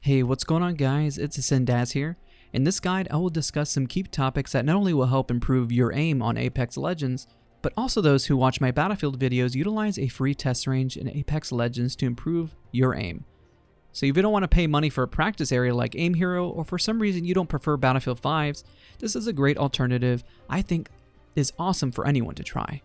Hey, what's going on guys? It's Sindaz here. In this guide, I will discuss some key topics that not only will help improve your aim on Apex Legends, but also those who watch my Battlefield videos utilize a free test range in Apex Legends to improve your aim. So if you don't want to pay money for a practice area like Aim Hero, or for some reason you don't prefer Battlefield 5's, this is a great alternative I think is awesome for anyone to try.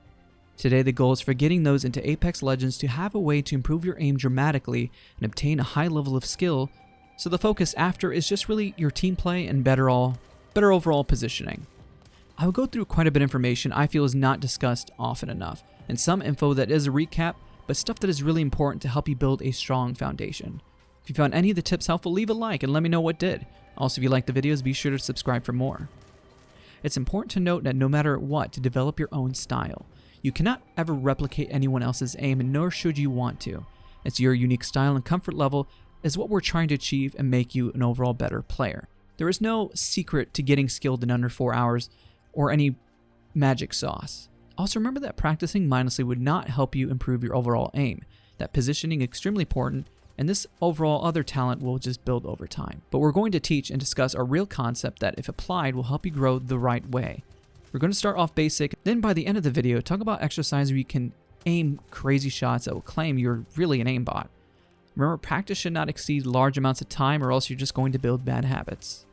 Today the goal is for getting those into Apex Legends to have a way to improve your aim dramatically and obtain a high level of skill. So the focus after is just really your team play and better overall positioning. I will go through quite a bit of information I feel is not discussed often enough, and some info that is a recap, but stuff that is really important to help you build a strong foundation. If you found any of the tips helpful, leave a like and let me know what did. Also, if you like the videos, be sure to subscribe for more. It's important to note that no matter what, to develop your own style. You cannot ever replicate anyone else's aim, and nor should you want to. It's your unique style and comfort level is what we're trying to achieve and make you an overall better player. There is no secret to getting skilled in under 4 hours or any magic sauce. Also remember that practicing mindlessly would not help you improve your overall aim. That positioning is extremely important, and this overall other talent will just build over time. But we're going to teach and discuss a real concept that, if applied, will help you grow the right way. We're going to start off basic, then by the end of the video, talk about exercises where you can aim crazy shots that will claim you're really an aimbot. Remember, practice should not exceed large amounts of time, or else you're just going to build bad habits.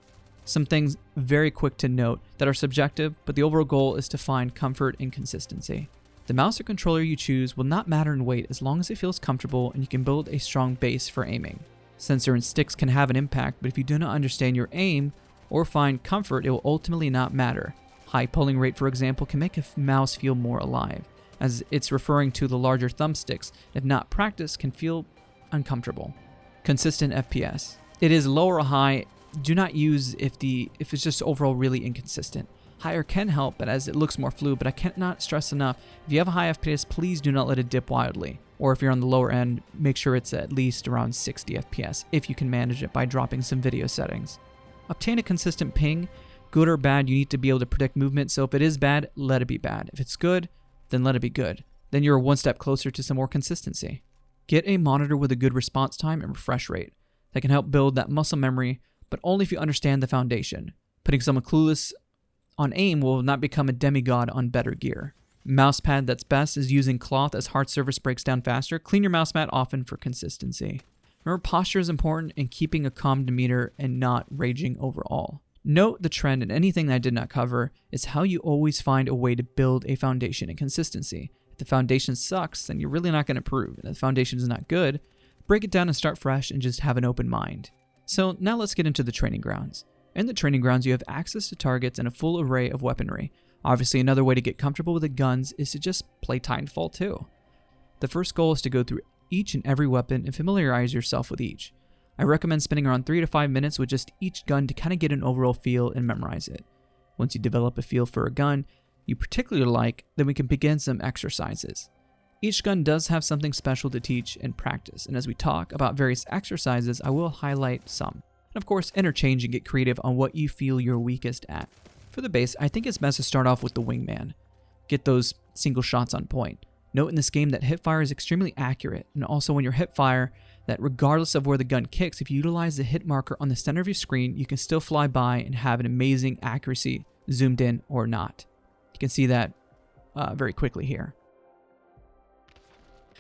Some things very quick to note that are subjective, but the overall goal is to find comfort and consistency. The mouse or controller you choose will not matter in weight as long as it feels comfortable and you can build a strong base for aiming. Sensor and sticks can have an impact, but if you do not understand your aim or find comfort, it will ultimately not matter. High pulling rate, for example, can make a mouse feel more alive, as it's referring to the larger thumbsticks. If not practiced, can feel uncomfortable. Consistent FPS. It is low or high. Do not use if it's just overall really inconsistent. Higher can help, but as it looks more fluid, but I cannot stress enough, if you have a high FPS, please do not let it dip wildly. Or if you're on the lower end, make sure it's at least around 60 FPS if you can manage it by dropping some video settings. Obtain a consistent ping. Good or bad, you need to be able to predict movement, so if it is bad, let it be bad. If it's good, then let it be good. Then you're one step closer to some more consistency. Get a monitor with a good response time and refresh rate. That can help build that muscle memory, but only if you understand the foundation. Putting someone clueless on aim will not become a demigod on better gear. Mousepad that's best is using cloth, as hard surface breaks down faster. Clean your mouse mat often for consistency. Remember, posture is important, and keeping a calm demeanor and not raging overall. Note the trend in anything that I did not cover is how you always find a way to build a foundation and consistency. If the foundation sucks, then you're really not going to improve. And if the foundation is not good, break it down and start fresh and just have an open mind. So now let's get into the training grounds. In the training grounds, you have access to targets and a full array of weaponry. Obviously, another way to get comfortable with the guns is to just play Titanfall 2. The first goal is to go through each and every weapon and familiarize yourself with each. I recommend spending around 3 to 5 minutes with just each gun to kind of get an overall feel and memorize it. Once you develop a feel for a gun you particularly like, then we can begin some exercises. Each gun does have something special to teach and practice, and as we talk about various exercises, I will highlight some. And of course, interchange and get creative on what you feel you're weakest at. For the base, I think it's best to start off with the wingman. Get those single shots on point. Note in this game that hipfire is extremely accurate, and also when you're hipfire, that regardless of where the gun kicks, if you utilize the hit marker on the center of your screen, you can still fly by and have an amazing accuracy, zoomed in or not. You can see that very quickly here.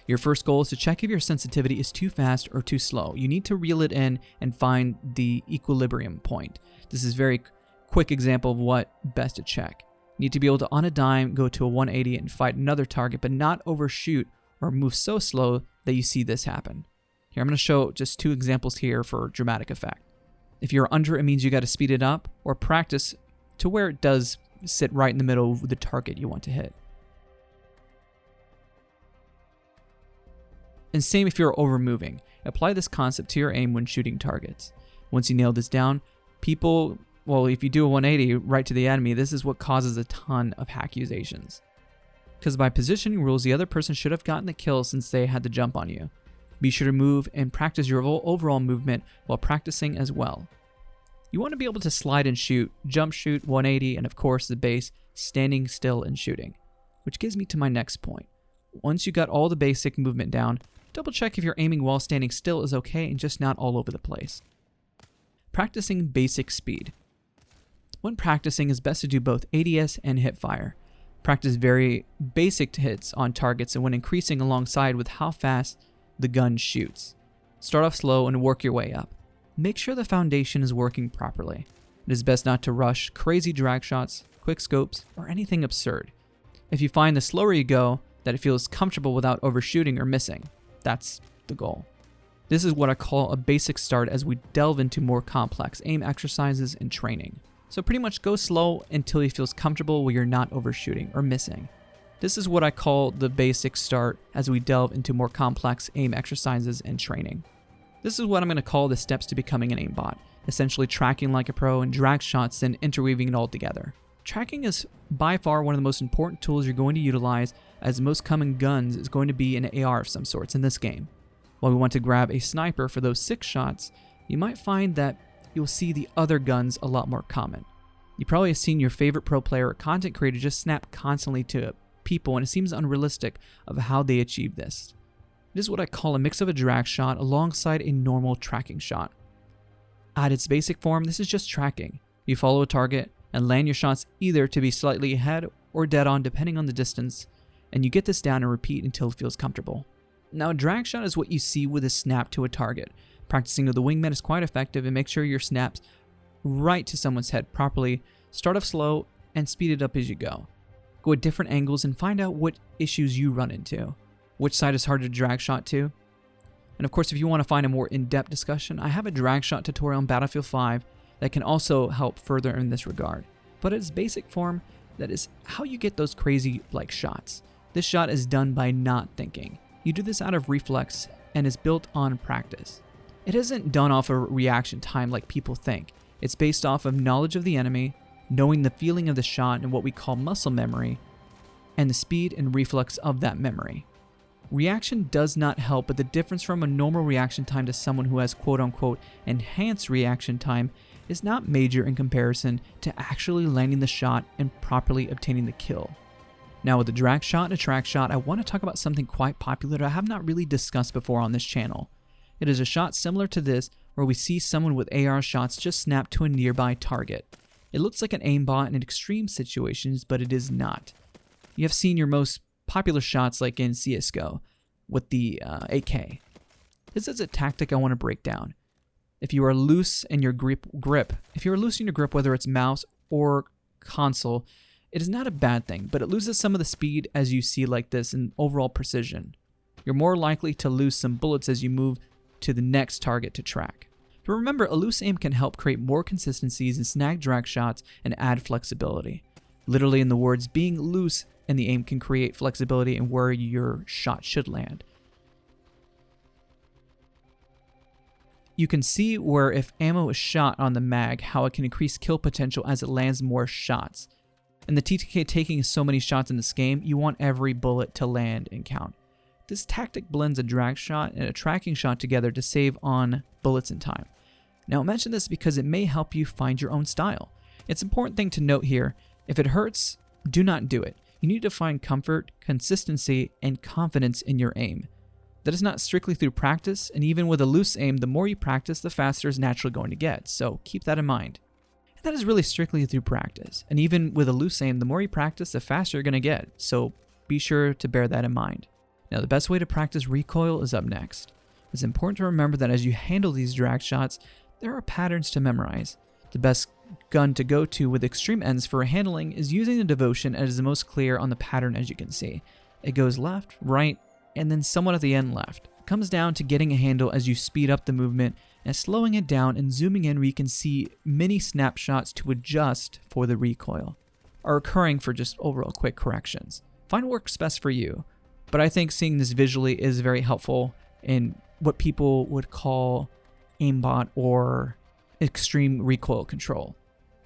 Your first goal is to check if your sensitivity is too fast or too slow. You need to reel it in and find the equilibrium point. This is a very quick example of what best to check. You need to be able to, on a dime, go to a 180 and fight another target, but not overshoot or move so slow that you see this happen. Here, I'm going to show just 2 examples here for dramatic effect. If you're under, it means you got to speed it up or practice to where it does sit right in the middle of the target you want to hit. And same if you're over moving. Apply this concept to your aim when shooting targets. Once you nail this down, if you do a 180 right to the enemy, this is what causes a ton of accusations. Because by positioning rules, the other person should have gotten the kill since they had the jump on you. Be sure to move and practice your overall movement while practicing as well. You want to be able to slide and shoot, jump shoot, 180, and of course the base, standing still and shooting. Which gives me to my next point. Once you got all the basic movement down, double check if your aiming while standing still is okay and just not all over the place. Practicing basic speed. When practicing, it's best to do both ADS and hip fire. Practice very basic hits on targets and when increasing alongside with how fast the gun shoots. Start off slow and work your way up. Make sure the foundation is working properly. It is best not to rush crazy drag shots, quick scopes, or anything absurd. If you find the slower you go, that it feels comfortable without overshooting or missing. That's the goal. This is what I call a basic start as we delve into more complex aim exercises and training. So pretty much go slow until you feel comfortable where you're not overshooting or missing. This is what I call the basic start as we delve into more complex aim exercises and training. This is what I'm going to call the steps to becoming an aimbot, essentially tracking like a pro and drag shots and interweaving it all together. Tracking is by far one of the most important tools you're going to utilize, as the most common guns is going to be an AR of some sorts in this game. While we want to grab a sniper for those 6 shots, you might find that you'll see the other guns a lot more common. You probably have seen your favorite pro player or content creator just snap constantly to people, and it seems unrealistic of how they achieve this. This is what I call a mix of a drag shot alongside a normal tracking shot. At its basic form, this is just tracking. You follow a target and land your shots either to be slightly ahead or dead on depending on the distance, and you get this down and repeat until it feels comfortable. Now a drag shot is what you see with a snap to a target. Practicing with the wingman is quite effective, and make sure your snaps right to someone's head properly. Start off slow and speed it up as you go. Go at different angles and find out what issues you run into. Which side is harder to drag shot to? And of course, if you want to find a more in-depth discussion, I have a drag shot tutorial on Battlefield 5 that can also help further in this regard. But at its basic form, that is how you get those crazy like shots. This shot is done by not thinking. You do this out of reflex and is built on practice. It isn't done off of reaction time like people think. It's based off of knowledge of the enemy, knowing the feeling of the shot and what we call muscle memory, and the speed and reflex of that memory. Reaction does not help, but the difference from a normal reaction time to someone who has quote-unquote enhanced reaction time is not major in comparison to actually landing the shot and properly obtaining the kill. Now with the drag shot and a track shot, I want to talk about something quite popular that I have not really discussed before on this channel. It is a shot similar to this where we see someone with AR shots just snap to a nearby target. It looks like an aimbot in extreme situations, but it is not. You have seen your most popular shots like in CSGO with the AK. This is a tactic I want to break down. If you are loose in your grip, whether it's mouse or console, it is not a bad thing, but it loses some of the speed as you see like this and overall precision. You're more likely to lose some bullets as you move to the next target to track. But remember, a loose aim can help create more consistencies and snag drag shots and add flexibility. Literally in the words, being loose in the aim can create flexibility in where your shot should land. You can see where if ammo is shot on the mag, how it can increase kill potential as it lands more shots. And the TTK taking so many shots in this game, you want every bullet to land and count. This tactic blends a drag shot and a tracking shot together to save on bullets and time. Now I mention this because it may help you find your own style. It's an important thing to note here. If it hurts, do not do it. You need to find comfort, consistency, and confidence in your aim. That is not strictly through practice, and even with a loose aim, the more you practice, the faster it's naturally going to get, so keep that in mind. And that is really strictly through practice, and even with a loose aim, the more you practice, the faster you're going to get, so be sure to bear that in mind. Now the best way to practice recoil is up next. It's important to remember that as you handle these drag shots, there are patterns to memorize. The best gun to go to with extreme ends for handling is using the devotion as is the most clear on the pattern as you can see. It goes left, right, and then somewhat at the end left. It comes down to getting a handle as you speed up the movement and slowing it down and zooming in where you can see many snapshots to adjust for the recoil, are occurring for just overall quick corrections. Find what works best for you, but I think seeing this visually is very helpful in what people would call aimbot or extreme recoil control.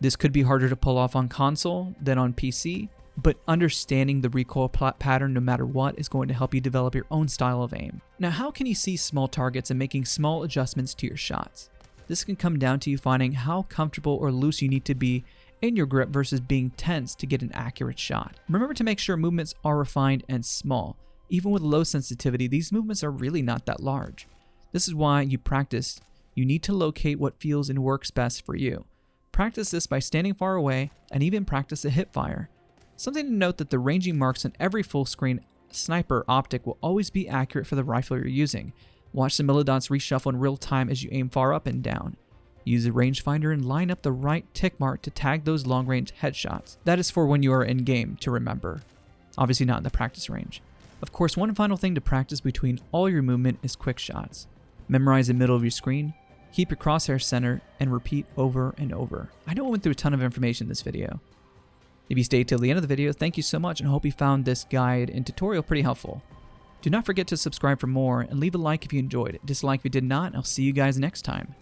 This could be harder to pull off on console than on PC, but understanding the recoil pattern no matter what is going to help you develop your own style of aim. Now, how can you see small targets and making small adjustments to your shots? This can come down to you finding how comfortable or loose you need to be in your grip versus being tense to get an accurate shot. Remember to make sure movements are refined and small. Even with low sensitivity, these movements are really not that large. This is why you practice You need to locate what feels and works best for you. Practice this by standing far away and even practice a hip fire. Something to note that the ranging marks on every full screen sniper optic will always be accurate for the rifle you're using. Watch the millidots reshuffle in real time as you aim far up and down. Use a rangefinder and line up the right tick mark to tag those long-range headshots. That is for when you are in-game to remember. Obviously not in the practice range. Of course, one final thing to practice between all your movement is quick shots. Memorize the middle of your screen, keep your crosshair center, and repeat over and over. I know I went through a ton of information in this video. If you stayed till the end of the video, thank you so much and I hope you found this guide and tutorial pretty helpful. Do not forget to subscribe for more and leave a like if you enjoyed. Dislike if you did not, and I'll see you guys next time.